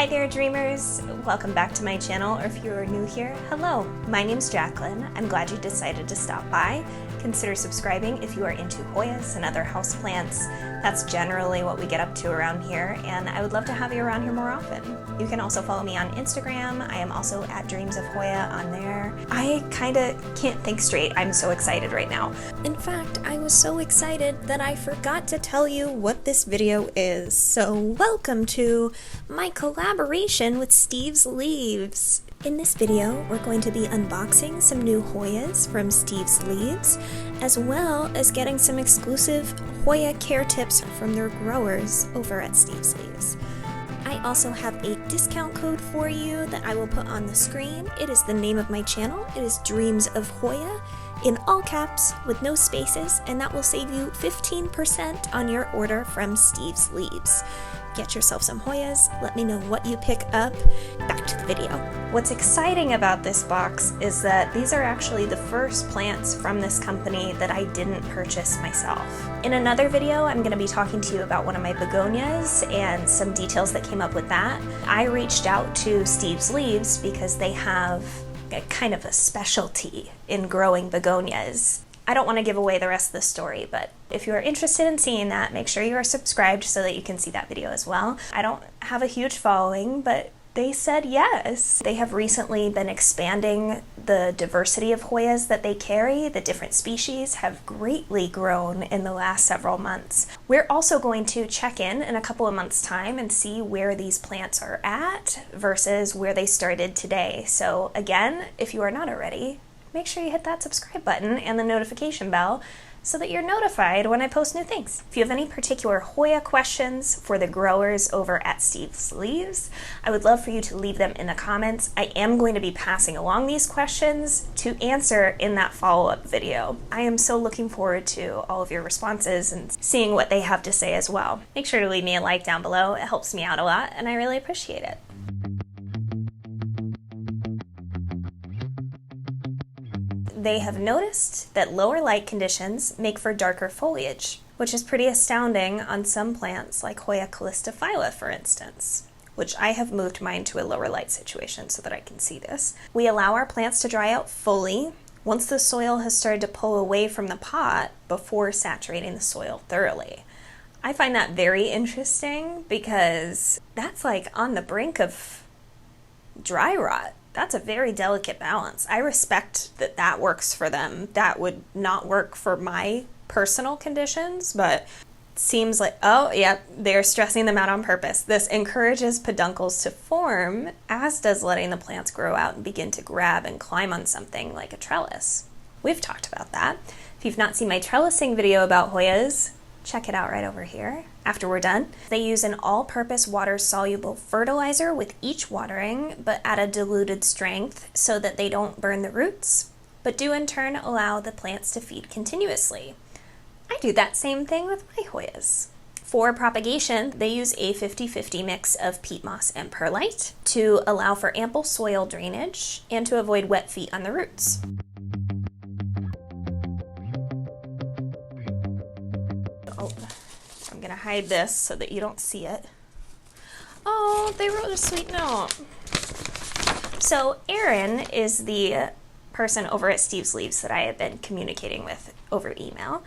Hi there, dreamers! Welcome back to my channel, or if you are new here, hello! My name's Jaclyn. I'm glad you decided to stop by. Consider subscribing if you are into Hoyas and other houseplants. That's generally what we get up to around here, and I would love to have you around here more often. You can also follow me on Instagram. I am also at DreamsofHoya on there. I kinda can't think straight. I'm so excited right now. In fact, I was so excited that I forgot to tell you what this video is. So welcome to my collaboration with Steve's Leaves. In this video, we're going to be unboxing some new Hoyas from Steve's Leaves, as well as getting some exclusive Hoya care tips from their growers over at Steve's Leaves. I also have a discount code for you that I will put on the screen. It is the name of my channel. It is Dreams of Hoya, in all caps with no spaces, and that will save you 15% on your order from Steve's Leaves. Get yourself some Hoyas, let me know what you pick up. Back to the video. What's exciting about this box is that these are actually the first plants from this company that I didn't purchase myself. In another video, I'm going to be talking to you about one of my begonias and some details that came up with that. I reached out to Steve's Leaves because they have a kind of a specialty in growing begonias. I don't want to give away the rest of the story, but if you are interested in seeing that, make sure you are subscribed so that you can see that video as well. I don't have a huge following, but they said yes. They have recently been expanding the diversity of Hoyas that they carry. The different species have greatly grown in the last several months. We're also going to check in a couple of months' time and see where these plants are at versus where they started today. So again, if you are not already, make sure you hit that subscribe button and the notification bell so that you're notified when I post new things. If you have any particular Hoya questions for the growers over at Steve's Leaves, I would love for you to leave them in the comments. I am going to be passing along these questions to answer in that follow-up video. I am so looking forward to all of your responses and seeing what they have to say as well. Make sure to leave me a like down below. It helps me out a lot and I really appreciate it. They have noticed that lower light conditions make for darker foliage, which is pretty astounding on some plants like Hoya calistophylla, for instance, which I have moved mine to a lower light situation so that I can see this. We allow our plants to dry out fully once the soil has started to pull away from the pot before saturating the soil thoroughly. I find that very interesting because that's like on the brink of dry rot. That's a very delicate balance. I respect that that works for them. That would not work for my personal conditions, but it seems like, oh, yeah, they're stressing them out on purpose. This encourages peduncles to form, as does letting the plants grow out and begin to grab and climb on something like a trellis. We've talked about that. If you've not seen my trellising video about Hoyas, check it out right over here after we're done. They use an all-purpose water-soluble fertilizer with each watering, but at a diluted strength so that they don't burn the roots, but do in turn allow the plants to feed continuously. I do that same thing with my Hoyas. For propagation, they use a 50-50 mix of peat moss and perlite to allow for ample soil drainage and to avoid wet feet on the roots. I'm gonna hide this so that you don't see it. Oh, they wrote a sweet note. So Erin is the person over at Steve's Leaves that I have been communicating with over email.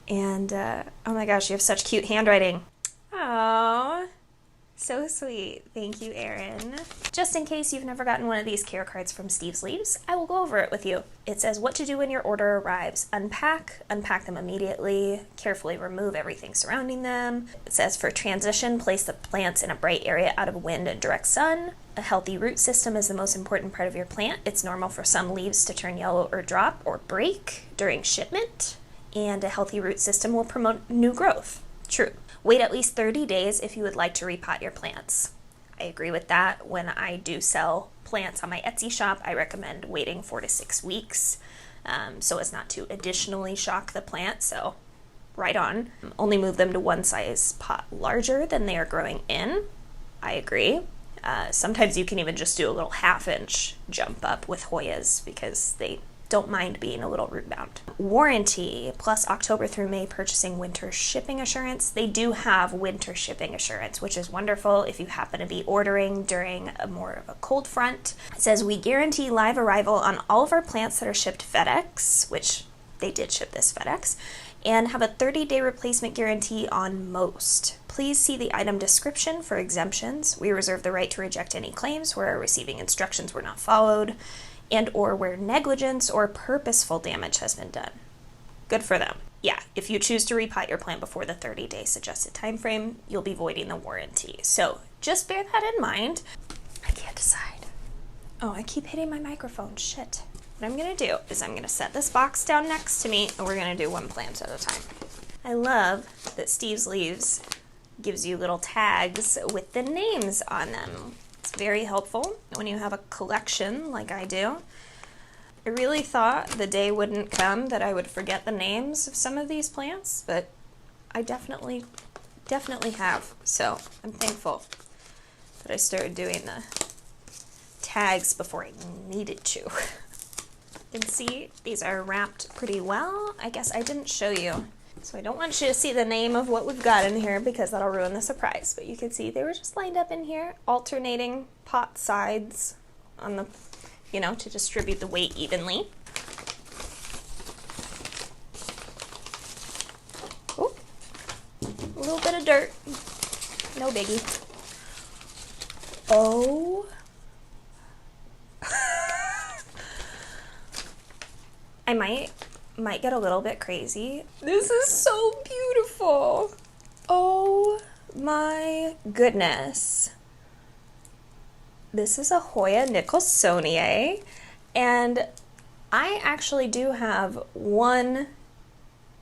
And oh my gosh, you have such cute handwriting. Oh, so sweet. Thank you, Erin. Just in case you've never gotten one of these care cards from Steve's Leaves, I will go over it with you. It says what to do when your order arrives. Unpack them immediately, carefully remove everything surrounding them. It says for transition, place the plants in a bright area out of wind and direct sun. A healthy root system is the most important part of your plant. It's normal for some leaves to turn yellow or drop or break during shipment, and a healthy root system will promote new growth. True. Wait at least 30 days if you would like to repot your plants. I agree with that. When I do sell plants on my Etsy shop, I recommend waiting 4 to 6 weeks so as not to additionally shock the plant. So right on. Only move them to one size pot larger than they are growing in. I agree. Sometimes you can even just do a little 1/2 inch jump up with Hoyas because they don't mind being a little root bound. Warranty plus October through May purchasing winter shipping assurance. They do have winter shipping assurance, which is wonderful if you happen to be ordering during a more of a cold front. It says we guarantee live arrival on all of our plants that are shipped FedEx, which they did ship this FedEx, and have a 30-day replacement guarantee on most. Please see the item description for exemptions. We reserve the right to reject any claims where our receiving instructions were not followed and or where negligence or purposeful damage has been done. Good for them. Yeah, if you choose to repot your plant before the 30-day suggested time frame, you'll be voiding the warranty. So just bear that in mind. I can't decide. Oh, I keep hitting my microphone. Shit. What I'm gonna do is I'm gonna set this box down next to me and we're gonna do one plant at a time. I love that Steve's Leaves gives you little tags with the names on them. It's very helpful when you have a collection like I do. I really thought the day wouldn't come that I would forget the names of some of these plants, but I definitely have. So I'm thankful that I started doing the tags before I needed to. You can see these are wrapped pretty well. I guess I didn't show you. So I don't want you to see the name of what we've got in here because that'll ruin the surprise. But you can see they were just lined up in here, alternating pot sides on the, to distribute the weight evenly. Oh, a little bit of dirt. No biggie. Oh. I might get a little bit crazy. This is so beautiful. Oh my goodness. This is a Hoya Nicholsoniae, and I actually do have one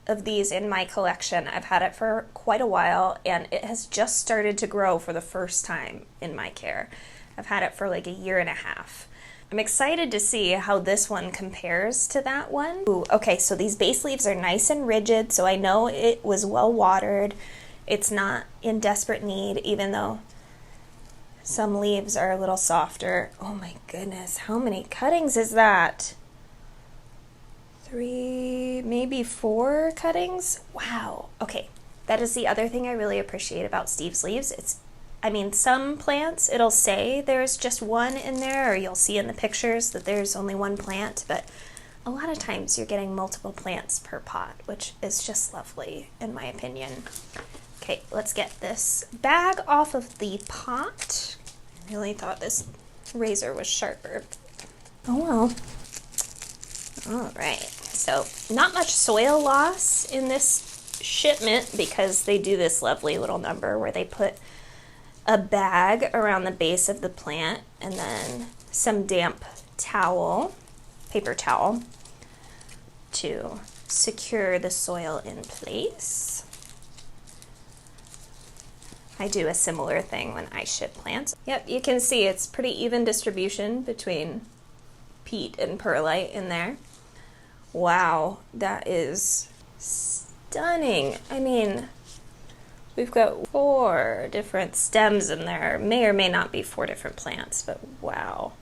of these in my collection. I've had it for quite a while, and it has just started to grow for the first time in my care. I've had it for like a year and a half. I'm excited to see how this one compares to that one. Ooh, okay, so these base leaves are nice and rigid, so I know it was well watered. It's not in desperate need, even though some leaves are a little softer. Oh my goodness, how many cuttings is that? 3, maybe 4 cuttings? Wow, okay. That is the other thing I really appreciate about Steve's Leaves. Some plants, it'll say there's just one in there, or you'll see in the pictures that there's only one plant, but a lot of times you're getting multiple plants per pot, which is just lovely, in my opinion. Okay, let's get this bag off of the pot. I really thought this razor was sharper. Oh well. All right, so not much soil loss in this shipment because they do this lovely little number where they put a bag around the base of the plant and then some damp towel, paper towel, to secure the soil in place. I do a similar thing when I ship plants. Yep, you can see it's pretty even distribution between peat and perlite in there. Wow, that is stunning. We've got 4 different stems in there. May or may not be 4 different plants, but wow.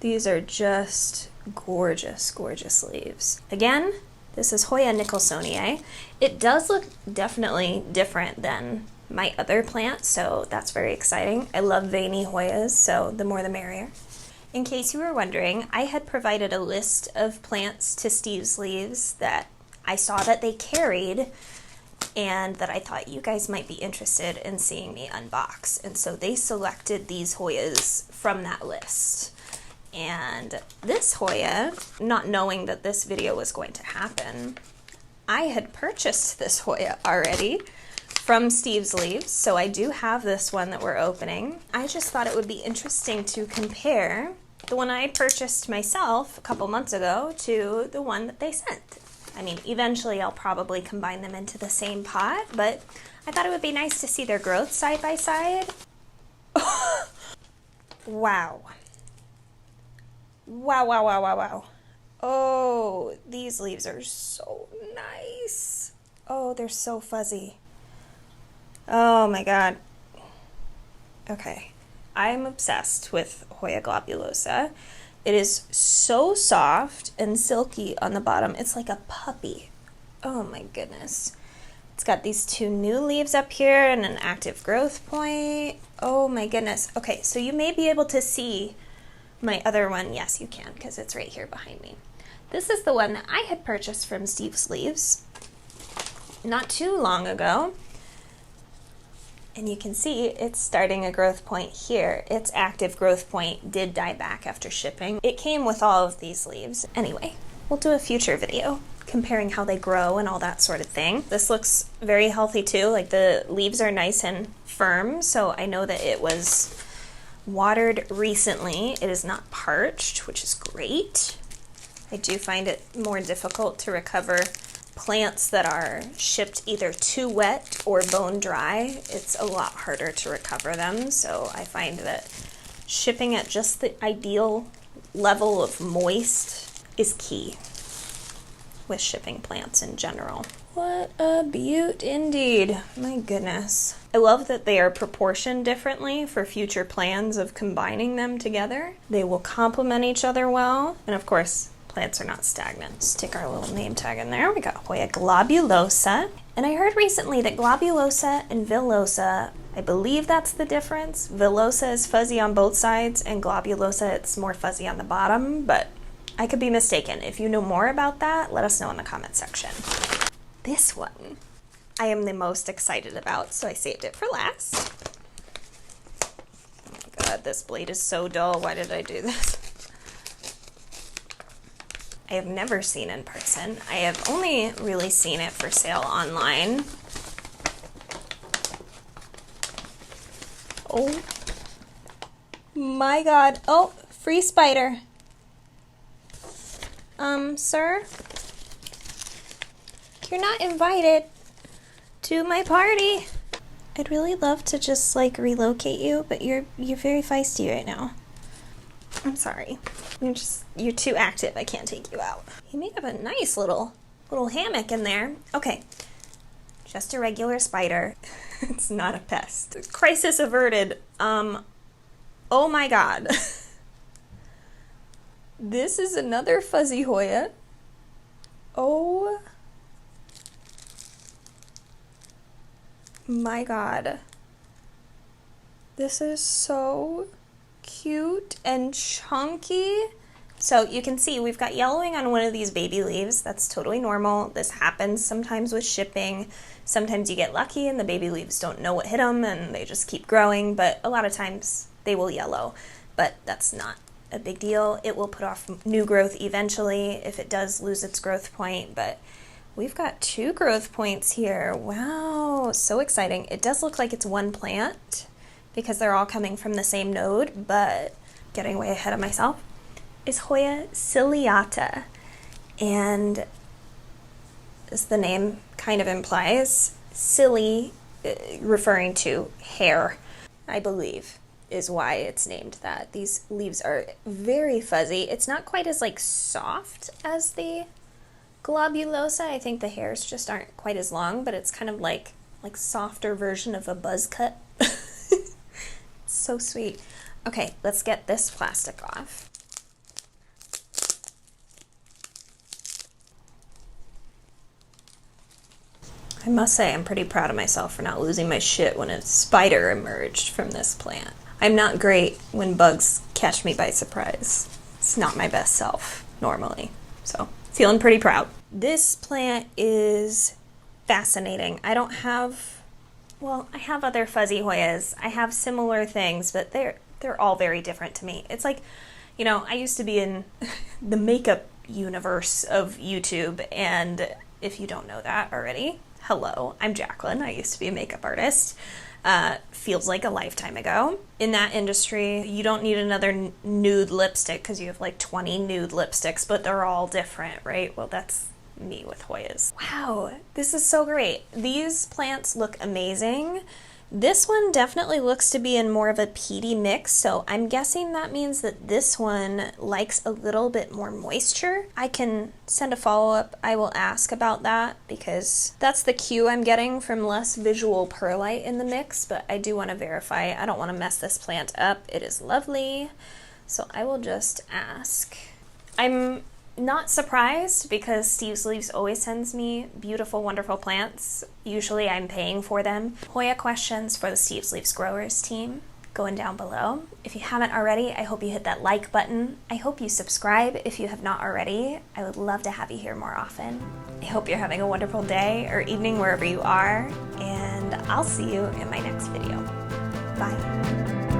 These are just gorgeous, gorgeous leaves. Again, this is Hoya Nicholsoniae. It does look definitely different than my other plant, so that's very exciting. I love veiny Hoyas, so the more the merrier. In case you were wondering, I had provided a list of plants to Steve's Leaves that I saw that they carried and that I thought you guys might be interested in seeing me unbox. And so they selected these Hoyas from that list. And this Hoya, not knowing that this video was going to happen, I had purchased this Hoya already from Steve's Leaves, so I do have this one that we're opening. I just thought it would be interesting to compare the one I purchased myself a couple months ago to the one that they sent. Eventually I'll probably combine them into the same pot, but I thought it would be nice to see their growth side by side. Wow. Wow, wow, wow, wow, wow. Oh, these leaves are so nice. Oh, they're so fuzzy. Oh my God. Okay. I'm obsessed with Hoya globulosa. It is so soft and silky on the bottom. It's like a puppy. Oh my goodness. It's got these 2 new leaves up here and an active growth point. Oh my goodness. Okay, so you may be able to see my other one. Yes, you can, because it's right here behind me. This is the one that I had purchased from Steve's Leaves not too long ago. And you can see it's starting a growth point here. Its active growth point did die back after shipping. It came with all of these leaves. Anyway, we'll do a future video comparing how they grow and all that sort of thing. This looks very healthy too. Like the leaves are nice and firm, so I know that it was watered recently. It is not parched, which is great. I do find it more difficult to recover plants that are shipped either too wet or bone dry. It's a lot harder to recover them, so I find that shipping at just the ideal level of moist is key with shipping plants in general. What a beaut indeed. My goodness. I love that they are proportioned differently for future plans of combining them together. They will complement each other well, and of course, plants are not stagnant. Stick our little name tag in there. We got Hoya globulosa. And I heard recently that globulosa and villosa, I believe that's the difference. Villosa is fuzzy on both sides and globulosa, it's more fuzzy on the bottom, but I could be mistaken. If you know more about that, let us know in the comment section. This one I am the most excited about, so I saved it for last. Oh my god, this blade is so dull. Why did I do this? I have never seen in person. I have only really seen it for sale online. Oh my god. Oh, free spider. Sir? You're not invited to my party. I'd really love to just like relocate you, but you're very feisty right now. I'm sorry. You're too active. I can't take you out. You made up a nice little hammock in there. Okay. Just a regular spider. It's not a pest. Crisis averted. Oh my god. This is another fuzzy Hoya. Oh my god. This is so cute and chunky. So you can see we've got yellowing on one of these baby leaves. That's totally normal. This happens sometimes with shipping. Sometimes you get lucky and the baby leaves don't know what hit them and they just keep growing, but a lot of times they will yellow. But that's not a big deal. It will put off new growth eventually if it does lose its growth point, but we've got 2 growth points here. Wow, so exciting. It does look like it's one plant because they're all coming from the same node, but getting way ahead of myself, is Hoya ciliata. And as the name kind of implies, cili, referring to hair, I believe, is why it's named that. These leaves are very fuzzy. It's not quite as like soft as the globulosa. I think the hairs just aren't quite as long, but it's kind of like softer version of a buzz cut. So sweet. Okay, let's get this plastic off. I must say I'm pretty proud of myself for not losing my shit when a spider emerged from this plant. I'm not great when bugs catch me by surprise. It's not my best self normally, so feeling pretty proud. This plant is fascinating. I don't have, well, I have other fuzzy Hoyas. I have similar things, but they're all very different to me. It's like, you know, I used to be in the makeup universe of YouTube, and if you don't know that already, hello, I'm Jaclyn. I used to be a makeup artist. Feels like a lifetime ago. In that industry, you don't need another nude lipstick because you have like 20 nude lipsticks, but they're all different, right? Well, that's me with Hoyas. Wow, this is so great. These plants look amazing. This one definitely looks to be in more of a peaty mix, so I'm guessing that means that this one likes a little bit more moisture. I can send a follow-up. I will ask about that because that's the cue I'm getting from less visual perlite in the mix, but I do want to verify. I don't want to mess this plant up. It is lovely. So I will just ask. I'm not surprised because Steve's Leaves always sends me beautiful, wonderful plants. Usually I'm paying for them. Hoya questions for the Steve's Leaves growers team going down below. If you haven't already, I hope you hit that like button. I hope you subscribe if you have not already. I would love to have you here more often. I hope you're having a wonderful day or evening wherever you are, and I'll see you in my next video. Bye.